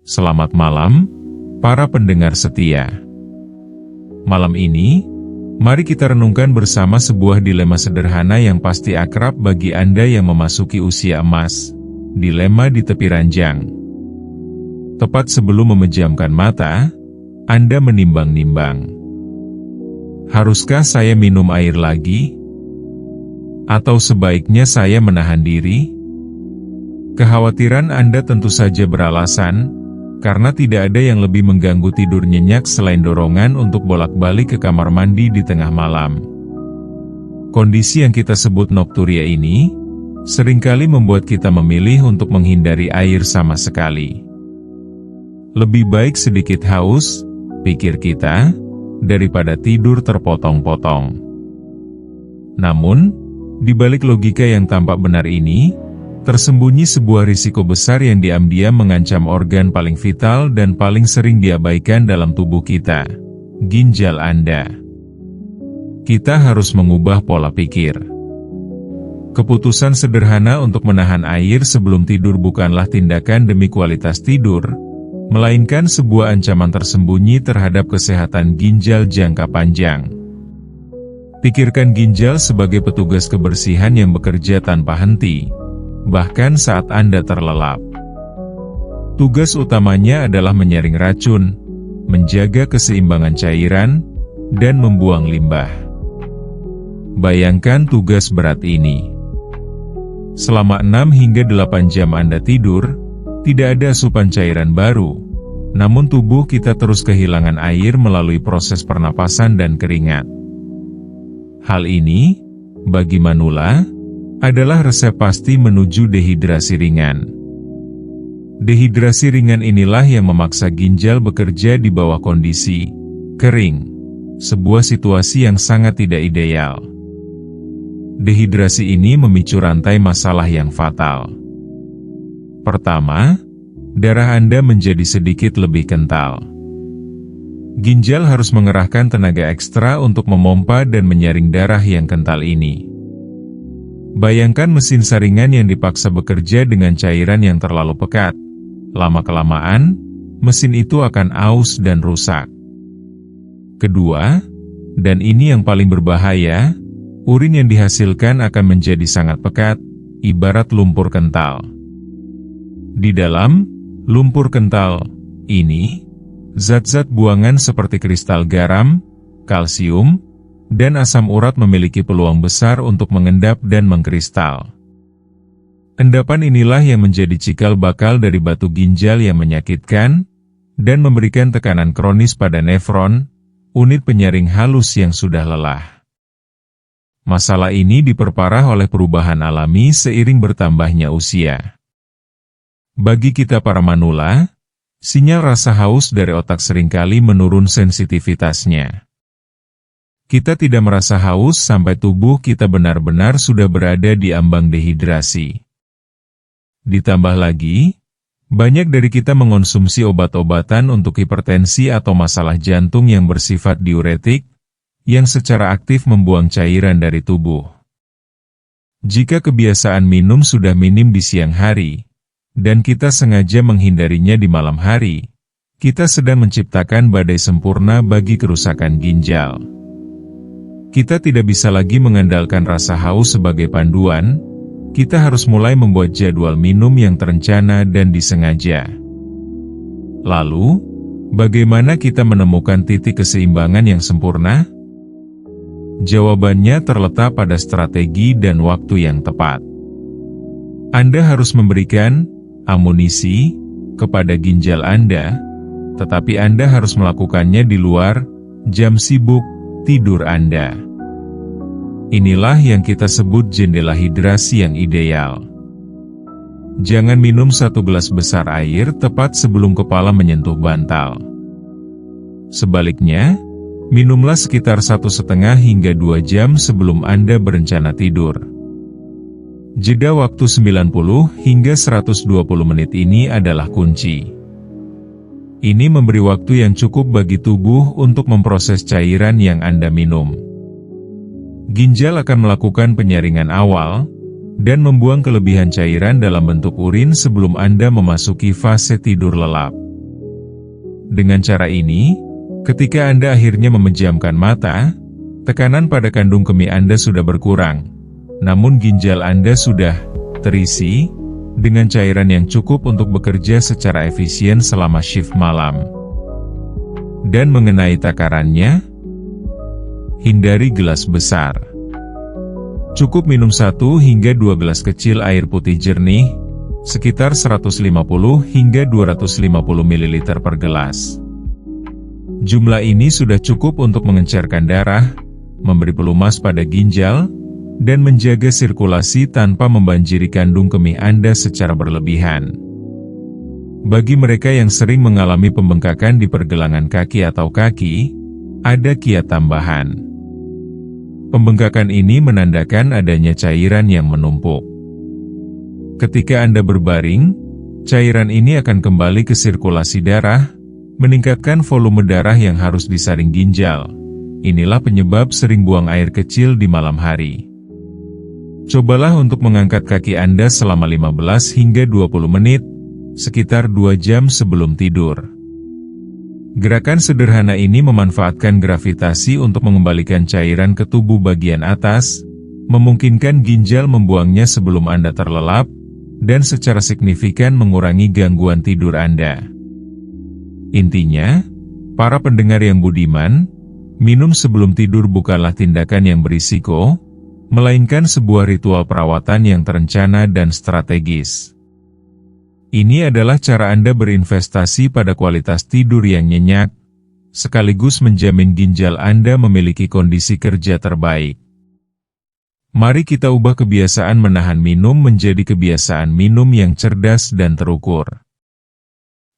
Selamat malam, para pendengar setia. Malam ini, mari kita renungkan bersama sebuah dilema sederhana yang pasti akrab bagi Anda yang memasuki usia emas. Dilema di tepi ranjang. Tepat sebelum memejamkan mata, Anda menimbang-nimbang. Haruskah saya minum air lagi? Atau sebaiknya saya menahan diri? Kekhawatiran Anda tentu saja beralasan, karena tidak ada yang lebih mengganggu tidur nyenyak selain dorongan untuk bolak-balik ke kamar mandi di tengah malam. Kondisi yang kita sebut nokturia ini, seringkali membuat kita memilih untuk menghindari air sama sekali. Lebih baik sedikit haus, pikir kita, daripada tidur terpotong-potong. Namun, di balik logika yang tampak benar ini, tersembunyi sebuah risiko besar yang diam-diam mengancam organ paling vital dan paling sering diabaikan dalam tubuh kita, ginjal Anda. Kita harus mengubah pola pikir. Keputusan sederhana untuk menahan air sebelum tidur bukanlah tindakan demi kualitas tidur, melainkan sebuah ancaman tersembunyi terhadap kesehatan ginjal jangka panjang. Pikirkan ginjal sebagai petugas kebersihan yang bekerja tanpa henti, bahkan saat Anda terlelap. Tugas utamanya adalah menyaring racun, menjaga keseimbangan cairan, dan membuang limbah. Bayangkan tugas berat ini. Selama 6 hingga 8 jam Anda tidur, tidak ada asupan cairan baru, namun tubuh kita terus kehilangan air melalui proses pernapasan dan keringat. Hal ini, bagi manula, adalah resep pasti menuju dehidrasi ringan. Dehidrasi ringan inilah yang memaksa ginjal bekerja di bawah kondisi kering, sebuah situasi yang sangat tidak ideal. Dehidrasi ini memicu rantai masalah yang fatal. Pertama, darah Anda menjadi sedikit lebih kental. Ginjal harus mengerahkan tenaga ekstra untuk memompa dan menyaring darah yang kental ini. Bayangkan mesin saringan yang dipaksa bekerja dengan cairan yang terlalu pekat. Lama-kelamaan, mesin itu akan aus dan rusak. Kedua, dan ini yang paling berbahaya, urin yang dihasilkan akan menjadi sangat pekat, ibarat lumpur kental. Di dalam lumpur kental ini, zat-zat buangan seperti kristal garam, kalsium, dan asam urat memiliki peluang besar untuk mengendap dan mengkristal. Endapan inilah yang menjadi cikal bakal dari batu ginjal yang menyakitkan, dan memberikan tekanan kronis pada nefron, unit penyaring halus yang sudah lelah. Masalah ini diperparah oleh perubahan alami seiring bertambahnya usia. Bagi kita para manula, sinyal rasa haus dari otak seringkali menurun sensitivitasnya. Kita tidak merasa haus sampai tubuh kita benar-benar sudah berada di ambang dehidrasi. Ditambah lagi, banyak dari kita mengonsumsi obat-obatan untuk hipertensi atau masalah jantung yang bersifat diuretik, yang secara aktif membuang cairan dari tubuh. Jika kebiasaan minum sudah minim di siang hari, dan kita sengaja menghindarinya di malam hari, kita sedang menciptakan badai sempurna bagi kerusakan ginjal. Kita tidak bisa lagi mengandalkan rasa haus sebagai panduan, kita harus mulai membuat jadwal minum yang terencana dan disengaja. Lalu, bagaimana kita menemukan titik keseimbangan yang sempurna? Jawabannya terletak pada strategi dan waktu yang tepat. Anda harus memberikan amunisi kepada ginjal Anda, tetapi Anda harus melakukannya di luar jam sibuk tidur Anda. Inilah yang kita sebut jendela hidrasi yang ideal. Jangan minum 1 gelas besar air tepat sebelum kepala menyentuh bantal. Sebaliknya, minumlah sekitar 1,5 hingga 2 jam sebelum Anda berencana tidur. Jeda waktu 90 hingga 120 menit ini adalah kunci. Ini memberi waktu yang cukup bagi tubuh untuk memproses cairan yang Anda minum. Ginjal akan melakukan penyaringan awal, dan membuang kelebihan cairan dalam bentuk urin sebelum Anda memasuki fase tidur lelap. Dengan cara ini, ketika Anda akhirnya memejamkan mata, tekanan pada kandung kemih Anda sudah berkurang, namun ginjal Anda sudah terisi dengan cairan yang cukup untuk bekerja secara efisien selama shift malam. Dan mengenai takarannya, hindari gelas besar. Cukup minum 1 hingga 2 gelas kecil air putih jernih, sekitar 150 hingga 250 ml per gelas. Jumlah ini sudah cukup untuk mengencerkan darah, memberi pelumas pada ginjal, dan menjaga sirkulasi tanpa membanjiri kandung kemih Anda secara berlebihan. Bagi mereka yang sering mengalami pembengkakan di pergelangan kaki atau kaki, ada kiat tambahan. Pembengkakan ini menandakan adanya cairan yang menumpuk. Ketika Anda berbaring, cairan ini akan kembali ke sirkulasi darah, meningkatkan volume darah yang harus disaring ginjal. Inilah penyebab sering buang air kecil di malam hari. Cobalah untuk mengangkat kaki Anda selama 15 hingga 20 menit, sekitar 2 jam sebelum tidur. Gerakan sederhana ini memanfaatkan gravitasi untuk mengembalikan cairan ke tubuh bagian atas, memungkinkan ginjal membuangnya sebelum Anda terlelap, dan secara signifikan mengurangi gangguan tidur Anda. Intinya, para pendengar yang budiman, minum sebelum tidur bukanlah tindakan yang berisiko, melainkan sebuah ritual perawatan yang terencana dan strategis. Ini adalah cara Anda berinvestasi pada kualitas tidur yang nyenyak, sekaligus menjamin ginjal Anda memiliki kondisi kerja terbaik. Mari kita ubah kebiasaan menahan minum menjadi kebiasaan minum yang cerdas dan terukur.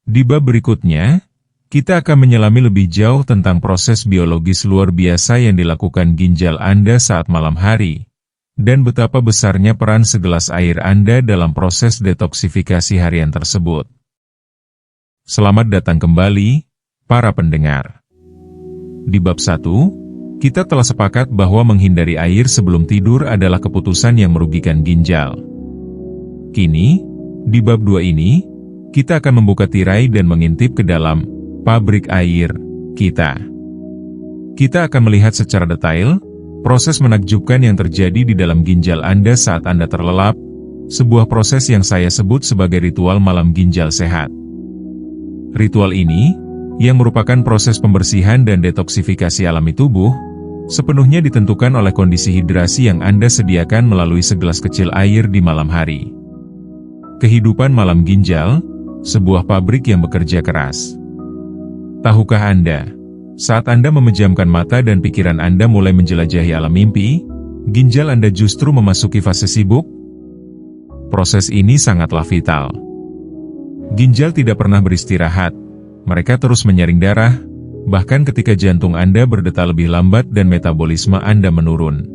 Di bab berikutnya, kita akan menyelami lebih jauh tentang proses biologis luar biasa yang dilakukan ginjal Anda saat malam hari, dan betapa besarnya peran segelas air Anda dalam proses detoksifikasi harian tersebut. Selamat datang kembali, para pendengar. Di bab 1, kita telah sepakat bahwa menghindari air sebelum tidur adalah keputusan yang merugikan ginjal. Kini, di bab 2 ini, kita akan membuka tirai dan mengintip ke dalam pabrik air kita. Kita akan melihat secara detail proses menakjubkan yang terjadi di dalam ginjal Anda saat Anda terlelap, sebuah proses yang saya sebut sebagai ritual malam ginjal sehat. Ritual ini, yang merupakan proses pembersihan dan detoksifikasi alami tubuh, sepenuhnya ditentukan oleh kondisi hidrasi yang Anda sediakan melalui segelas kecil air di malam hari. Kehidupan malam ginjal, sebuah pabrik yang bekerja keras. Tahukah Anda? Saat Anda memejamkan mata dan pikiran Anda mulai menjelajahi alam mimpi, ginjal Anda justru memasuki fase sibuk. Proses ini sangatlah vital. Ginjal tidak pernah beristirahat, mereka terus menyaring darah, bahkan ketika jantung Anda berdetak lebih lambat dan metabolisme Anda menurun.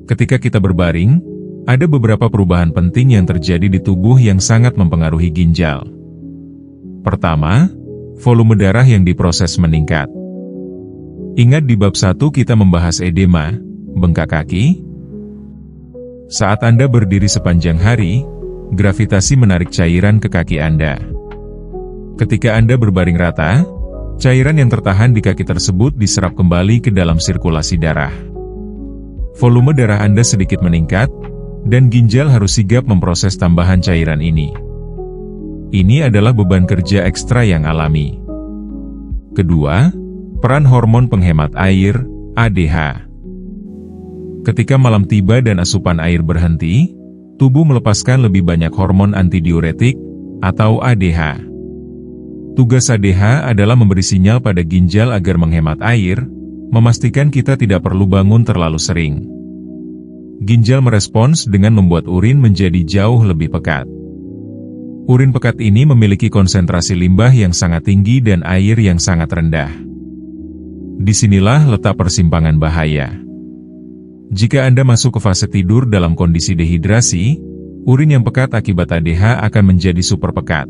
Ketika kita berbaring, ada beberapa perubahan penting yang terjadi di tubuh yang sangat mempengaruhi ginjal. Pertama, volume darah yang diproses meningkat. Ingat di bab 1 kita membahas edema, bengkak kaki. Saat Anda berdiri sepanjang hari, gravitasi menarik cairan ke kaki Anda. Ketika Anda berbaring rata, cairan yang tertahan di kaki tersebut diserap kembali ke dalam sirkulasi darah. Volume darah Anda sedikit meningkat, dan ginjal harus sigap memproses tambahan cairan ini. Ini adalah beban kerja ekstra yang alami. Kedua, peran hormon penghemat air, ADH. Ketika malam tiba dan asupan air berhenti, tubuh melepaskan lebih banyak hormon antidiuretik, atau ADH. Tugas ADH adalah memberi sinyal pada ginjal agar menghemat air, memastikan kita tidak perlu bangun terlalu sering. Ginjal merespons dengan membuat urin menjadi jauh lebih pekat. Urin pekat ini memiliki konsentrasi limbah yang sangat tinggi dan air yang sangat rendah. Disinilah letak persimpangan bahaya. Jika Anda masuk ke fase tidur dalam kondisi dehidrasi, urin yang pekat akibat ADH akan menjadi super pekat.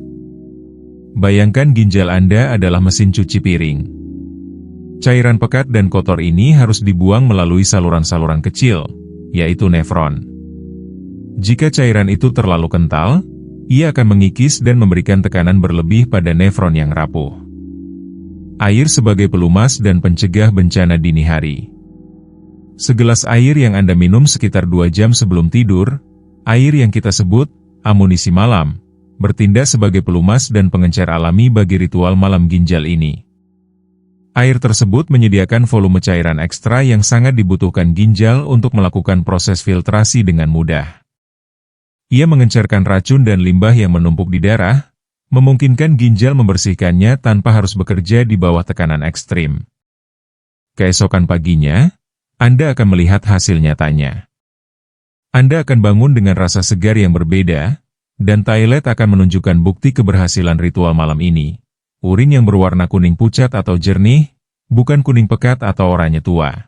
Bayangkan ginjal Anda adalah mesin cuci piring. Cairan pekat dan kotor ini harus dibuang melalui saluran-saluran kecil, yaitu nefron. Jika cairan itu terlalu kental, ia akan mengikis dan memberikan tekanan berlebih pada nefron yang rapuh. Air sebagai pelumas dan pencegah bencana dini hari. Segelas air yang Anda minum sekitar 2 jam sebelum tidur, air yang kita sebut amunisi malam, bertindak sebagai pelumas dan pengencer alami bagi ritual malam ginjal ini. Air tersebut menyediakan volume cairan ekstra yang sangat dibutuhkan ginjal untuk melakukan proses filtrasi dengan mudah. Ia mengencerkan racun dan limbah yang menumpuk di darah, memungkinkan ginjal membersihkannya tanpa harus bekerja di bawah tekanan ekstrim. Keesokan paginya, Anda akan melihat hasil nyatanya. Anda akan bangun dengan rasa segar yang berbeda, dan toilet akan menunjukkan bukti keberhasilan ritual malam ini. Urin yang berwarna kuning pucat atau jernih, bukan kuning pekat atau oranye tua.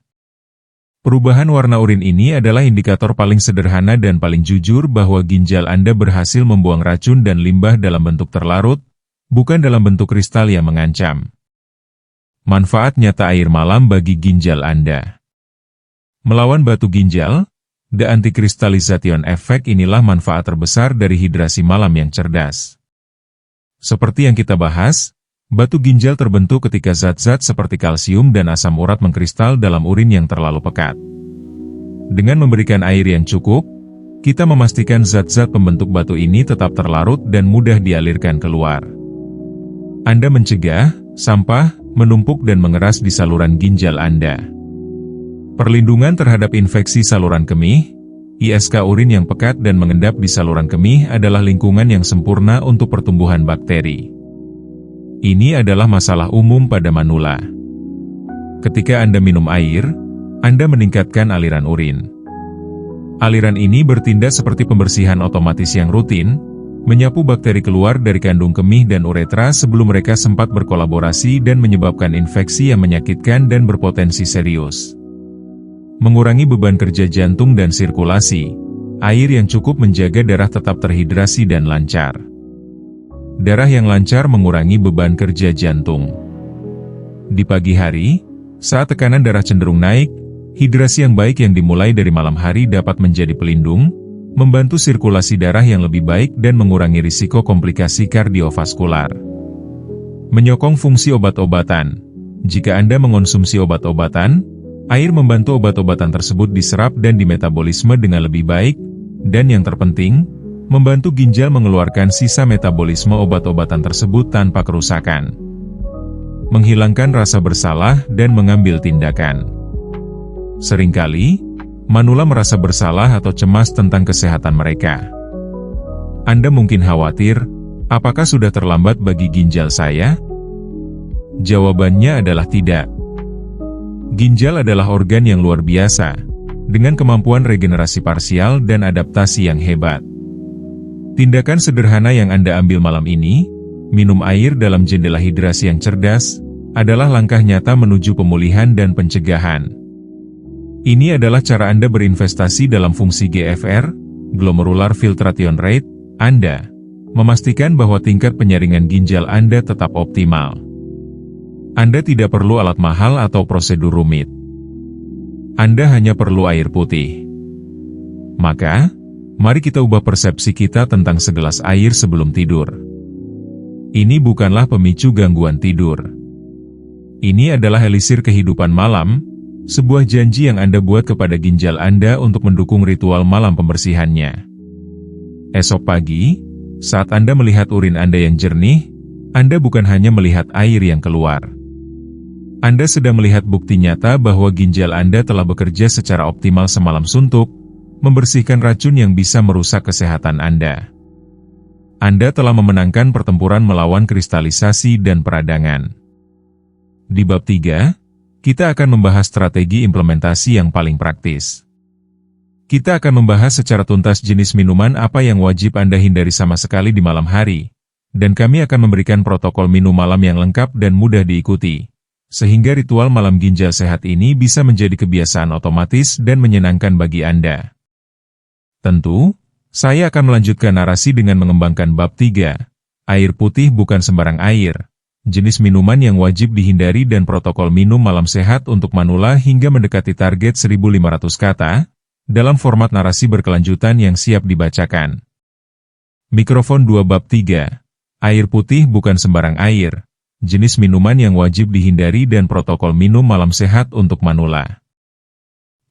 Perubahan warna urin ini adalah indikator paling sederhana dan paling jujur bahwa ginjal Anda berhasil membuang racun dan limbah dalam bentuk terlarut, bukan dalam bentuk kristal yang mengancam. Manfaat nyata air malam bagi ginjal Anda. Melawan batu ginjal, the anti-crystallization effect inilah manfaat terbesar dari hidrasi malam yang cerdas. Seperti yang kita bahas, batu ginjal terbentuk ketika zat-zat seperti kalsium dan asam urat mengkristal dalam urin yang terlalu pekat. Dengan memberikan air yang cukup, kita memastikan zat-zat pembentuk batu ini tetap terlarut dan mudah dialirkan keluar. Anda mencegah sampah menumpuk dan mengeras di saluran ginjal Anda. Perlindungan terhadap infeksi saluran kemih, ISK urin yang pekat dan mengendap di saluran kemih adalah lingkungan yang sempurna untuk pertumbuhan bakteri. Ini adalah masalah umum pada manula. Ketika Anda minum air, Anda meningkatkan aliran urin. Aliran ini bertindak seperti pembersihan otomatis yang rutin, menyapu bakteri keluar dari kandung kemih dan uretra sebelum mereka sempat berkolaborasi dan menyebabkan infeksi yang menyakitkan dan berpotensi serius. Mengurangi beban kerja jantung dan sirkulasi, air yang cukup menjaga darah tetap terhidrasi dan lancar. Darah yang lancar mengurangi beban kerja jantung. Di pagi hari, saat tekanan darah cenderung naik, hidrasi yang baik yang dimulai dari malam hari dapat menjadi pelindung, membantu sirkulasi darah yang lebih baik dan mengurangi risiko komplikasi kardiovaskular. Menyokong fungsi obat-obatan. Jika Anda mengonsumsi obat-obatan, air membantu obat-obatan tersebut diserap dan dimetabolisme dengan lebih baik, dan yang terpenting, membantu ginjal mengeluarkan sisa metabolisme obat-obatan tersebut tanpa kerusakan. Menghilangkan rasa bersalah dan mengambil tindakan. Seringkali, manula merasa bersalah atau cemas tentang kesehatan mereka. Anda mungkin khawatir, apakah sudah terlambat bagi ginjal saya? Jawabannya adalah tidak. Ginjal adalah organ yang luar biasa, dengan kemampuan regenerasi parsial dan adaptasi yang hebat. Tindakan sederhana yang Anda ambil malam ini, minum air dalam jendela hidrasi yang cerdas, adalah langkah nyata menuju pemulihan dan pencegahan. Ini adalah cara Anda berinvestasi dalam fungsi GFR, Glomerular Filtration Rate, Anda, memastikan bahwa tingkat penyaringan ginjal Anda tetap optimal. Anda tidak perlu alat mahal atau prosedur rumit. Anda hanya perlu air putih. Maka, mari kita ubah persepsi kita tentang segelas air sebelum tidur. Ini bukanlah pemicu gangguan tidur. Ini adalah elisir kehidupan malam, sebuah janji yang Anda buat kepada ginjal Anda untuk mendukung ritual malam pembersihannya. Esok pagi, saat Anda melihat urin Anda yang jernih, Anda bukan hanya melihat air yang keluar. Anda sedang melihat bukti nyata bahwa ginjal Anda telah bekerja secara optimal semalam suntuk, membersihkan racun yang bisa merusak kesehatan Anda. Anda telah memenangkan pertempuran melawan kristalisasi dan peradangan. Di bab 3, kita akan membahas strategi implementasi yang paling praktis. Kita akan membahas secara tuntas jenis minuman apa yang wajib Anda hindari sama sekali di malam hari, dan kami akan memberikan protokol minum malam yang lengkap dan mudah diikuti, sehingga ritual malam ginjal sehat ini bisa menjadi kebiasaan otomatis dan menyenangkan bagi Anda. Tentu, saya akan melanjutkan narasi dengan mengembangkan bab 3, air putih bukan sembarang air, jenis minuman yang wajib dihindari dan protokol minum malam sehat untuk manula hingga mendekati target 1.500 kata, dalam format narasi berkelanjutan yang siap dibacakan. Mikrofon 2 bab 3, air putih bukan sembarang air, jenis minuman yang wajib dihindari dan protokol minum malam sehat untuk manula.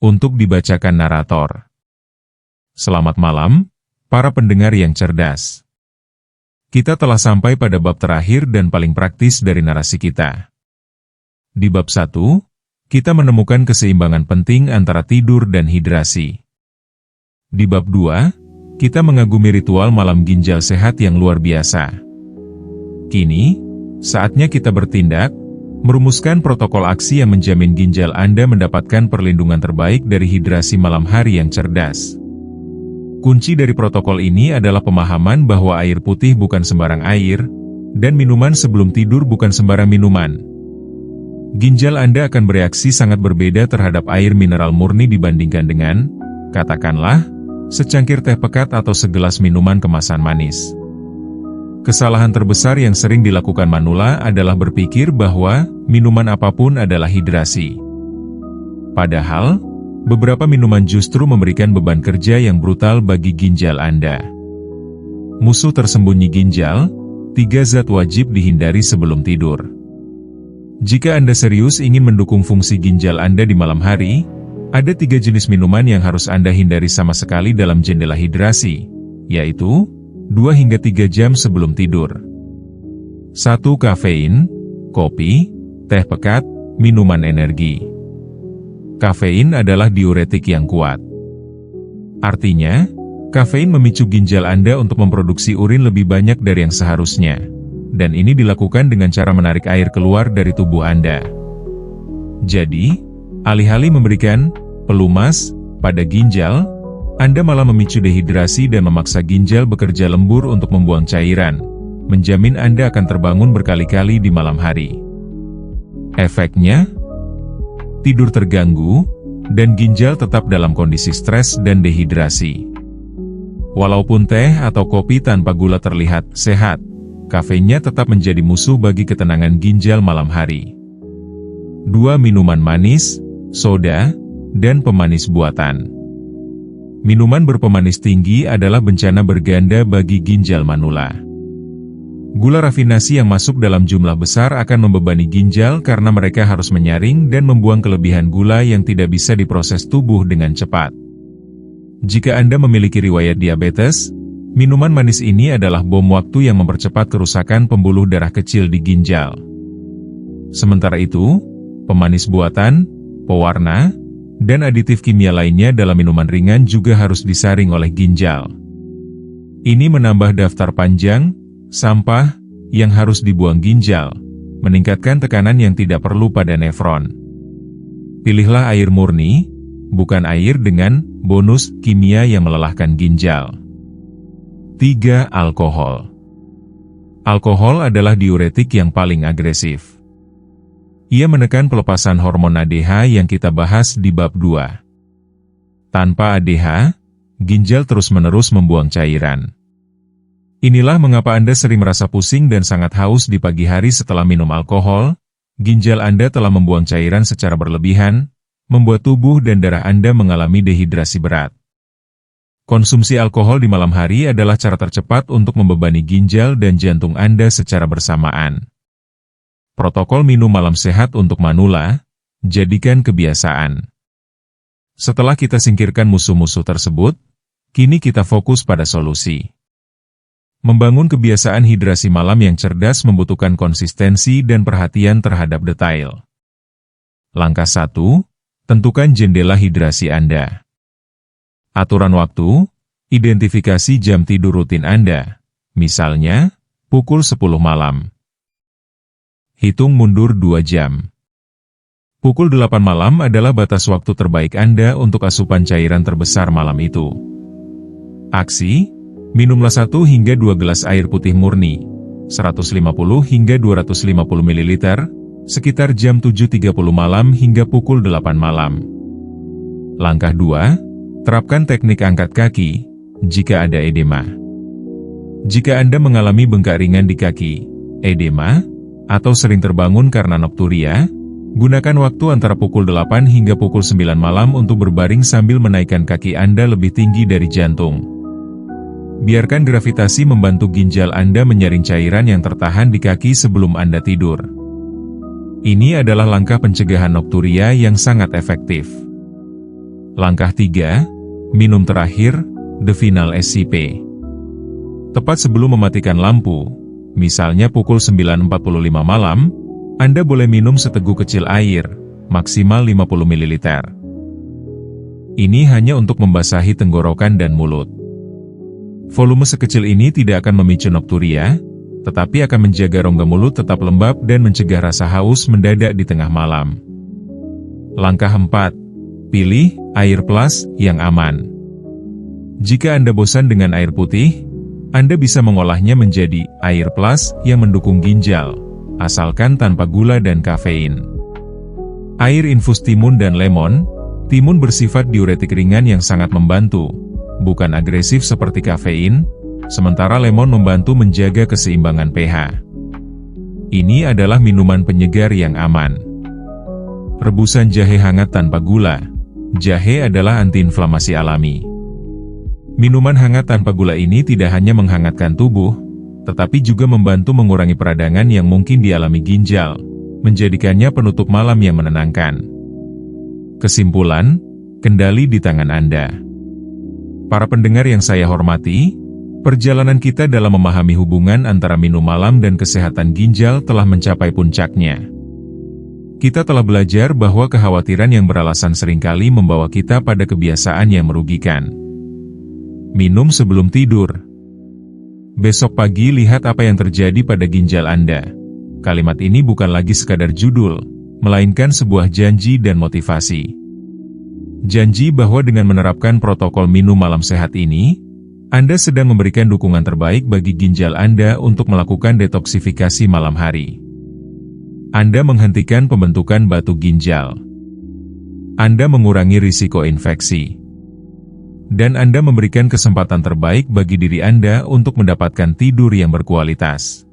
Untuk dibacakan narator. Selamat malam, para pendengar yang cerdas. Kita telah sampai pada bab terakhir dan paling praktis dari narasi kita. Di bab 1, kita menemukan keseimbangan penting antara tidur dan hidrasi. Di bab 2, kita mengagumi ritual malam ginjal sehat yang luar biasa. Kini, saatnya kita bertindak, merumuskan protokol aksi yang menjamin ginjal Anda mendapatkan perlindungan terbaik dari hidrasi malam hari yang cerdas. Kunci dari protokol ini adalah pemahaman bahwa air putih bukan sembarang air, dan minuman sebelum tidur bukan sembarang minuman. Ginjal Anda akan bereaksi sangat berbeda terhadap air mineral murni dibandingkan dengan, katakanlah, secangkir teh pekat atau segelas minuman kemasan manis. Kesalahan terbesar yang sering dilakukan manula adalah berpikir bahwa minuman apapun adalah hidrasi. Padahal, beberapa minuman justru memberikan beban kerja yang brutal bagi ginjal Anda. Musuh tersembunyi ginjal, 3 zat wajib dihindari sebelum tidur. Jika Anda serius ingin mendukung fungsi ginjal Anda di malam hari, ada 3 jenis minuman yang harus Anda hindari sama sekali dalam jendela hidrasi, yaitu 2 hingga 3 jam sebelum tidur. 1. Kafein, kopi, teh pekat, minuman energi. Kafein adalah diuretik yang kuat. Artinya, kafein memicu ginjal Anda untuk memproduksi urin lebih banyak dari yang seharusnya. Dan ini dilakukan dengan cara menarik air keluar dari tubuh Anda. Jadi, alih-alih memberikan pelumas pada ginjal, Anda malah memicu dehidrasi dan memaksa ginjal bekerja lembur untuk membuang cairan, menjamin Anda akan terbangun berkali-kali di malam hari. Efeknya, tidur terganggu, dan ginjal tetap dalam kondisi stres dan dehidrasi. Walaupun teh atau kopi tanpa gula terlihat sehat, kafeinnya tetap menjadi musuh bagi ketenangan ginjal malam hari. 2. Minuman manis, soda, dan pemanis buatan. Minuman berpemanis tinggi adalah bencana berganda bagi ginjal manula. Gula rafinasi yang masuk dalam jumlah besar akan membebani ginjal karena mereka harus menyaring dan membuang kelebihan gula yang tidak bisa diproses tubuh dengan cepat. Jika Anda memiliki riwayat diabetes, minuman manis ini adalah bom waktu yang mempercepat kerusakan pembuluh darah kecil di ginjal. Sementara itu, pemanis buatan, pewarna, dan aditif kimia lainnya dalam minuman ringan juga harus disaring oleh ginjal. Ini menambah daftar panjang sampah yang harus dibuang ginjal, meningkatkan tekanan yang tidak perlu pada nefron. Pilihlah air murni, bukan air dengan bonus kimia yang melelahkan ginjal. 3. Alkohol. Alkohol adalah diuretik yang paling agresif. Ia menekan pelepasan hormon ADH yang kita bahas di bab 2. Tanpa ADH, ginjal terus-menerus membuang cairan. Inilah mengapa Anda sering merasa pusing dan sangat haus di pagi hari setelah minum alkohol. Ginjal Anda telah membuang cairan secara berlebihan, membuat tubuh dan darah Anda mengalami dehidrasi berat. Konsumsi alkohol di malam hari adalah cara tercepat untuk membebani ginjal dan jantung Anda secara bersamaan. Protokol minum malam sehat untuk manula, jadikan kebiasaan. Setelah kita singkirkan musuh-musuh tersebut, kini kita fokus pada solusi. Membangun kebiasaan hidrasi malam yang cerdas membutuhkan konsistensi dan perhatian terhadap detail. Langkah 1, tentukan jendela hidrasi Anda. Aturan waktu, identifikasi jam tidur rutin Anda, misalnya, pukul 10 malam. Hitung mundur 2 jam. Pukul 8 malam adalah batas waktu terbaik Anda untuk asupan cairan terbesar malam itu. Aksi, minumlah 1 hingga 2 gelas air putih murni, 150 hingga 250 ml, sekitar jam 7.30 malam hingga pukul 8 malam. Langkah 2, terapkan teknik angkat kaki, jika ada edema. Jika Anda mengalami bengkak ringan di kaki, edema, atau sering terbangun karena nokturia, gunakan waktu antara pukul 8 hingga pukul 9 malam untuk berbaring sambil menaikkan kaki Anda lebih tinggi dari jantung. Biarkan gravitasi membantu ginjal Anda menyaring cairan yang tertahan di kaki sebelum Anda tidur. Ini adalah langkah pencegahan nokturia yang sangat efektif. Langkah 3, minum terakhir, The Final SCP. Tepat sebelum mematikan lampu, misalnya pukul 9.45 malam, Anda boleh minum seteguk kecil air, maksimal 50 ml. Ini hanya untuk membasahi tenggorokan dan mulut. Volume sekecil ini tidak akan memicu nokturia, tetapi akan menjaga rongga mulut tetap lembab dan mencegah rasa haus mendadak di tengah malam. Langkah 4. Pilih air plus yang aman. Jika Anda bosan dengan air putih, Anda bisa mengolahnya menjadi air plus yang mendukung ginjal, asalkan tanpa gula dan kafein. Air infus timun dan lemon. Timun bersifat diuretik ringan yang sangat membantu, bukan agresif seperti kafein, sementara lemon membantu menjaga keseimbangan pH. Ini adalah minuman penyegar yang aman. Rebusan jahe hangat tanpa gula. Jahe adalah antiinflamasi alami. Minuman hangat tanpa gula ini tidak hanya menghangatkan tubuh, tetapi juga membantu mengurangi peradangan yang mungkin dialami ginjal, menjadikannya penutup malam yang menenangkan. Kesimpulan, kendali di tangan Anda. Para pendengar yang saya hormati, perjalanan kita dalam memahami hubungan antara minum malam dan kesehatan ginjal telah mencapai puncaknya. Kita telah belajar bahwa kekhawatiran yang beralasan seringkali membawa kita pada kebiasaan yang merugikan. Minum sebelum tidur. Besok pagi lihat apa yang terjadi pada ginjal Anda. Kalimat ini bukan lagi sekadar judul, melainkan sebuah janji dan motivasi. Janji bahwa dengan menerapkan protokol minum malam sehat ini, Anda sedang memberikan dukungan terbaik bagi ginjal Anda untuk melakukan detoksifikasi malam hari. Anda menghentikan pembentukan batu ginjal. Anda mengurangi risiko infeksi. Dan Anda memberikan kesempatan terbaik bagi diri Anda untuk mendapatkan tidur yang berkualitas.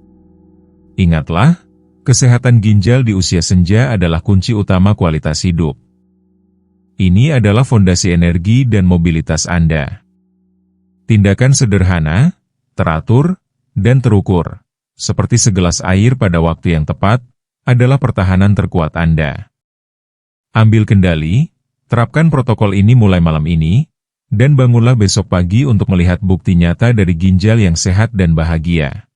Ingatlah, kesehatan ginjal di usia senja adalah kunci utama kualitas hidup. Ini adalah fondasi energi dan mobilitas Anda. Tindakan sederhana, teratur, dan terukur, seperti segelas air pada waktu yang tepat, adalah pertahanan terkuat Anda. Ambil kendali, terapkan protokol ini mulai malam ini, dan bangunlah besok pagi untuk melihat bukti nyata dari ginjal yang sehat dan bahagia.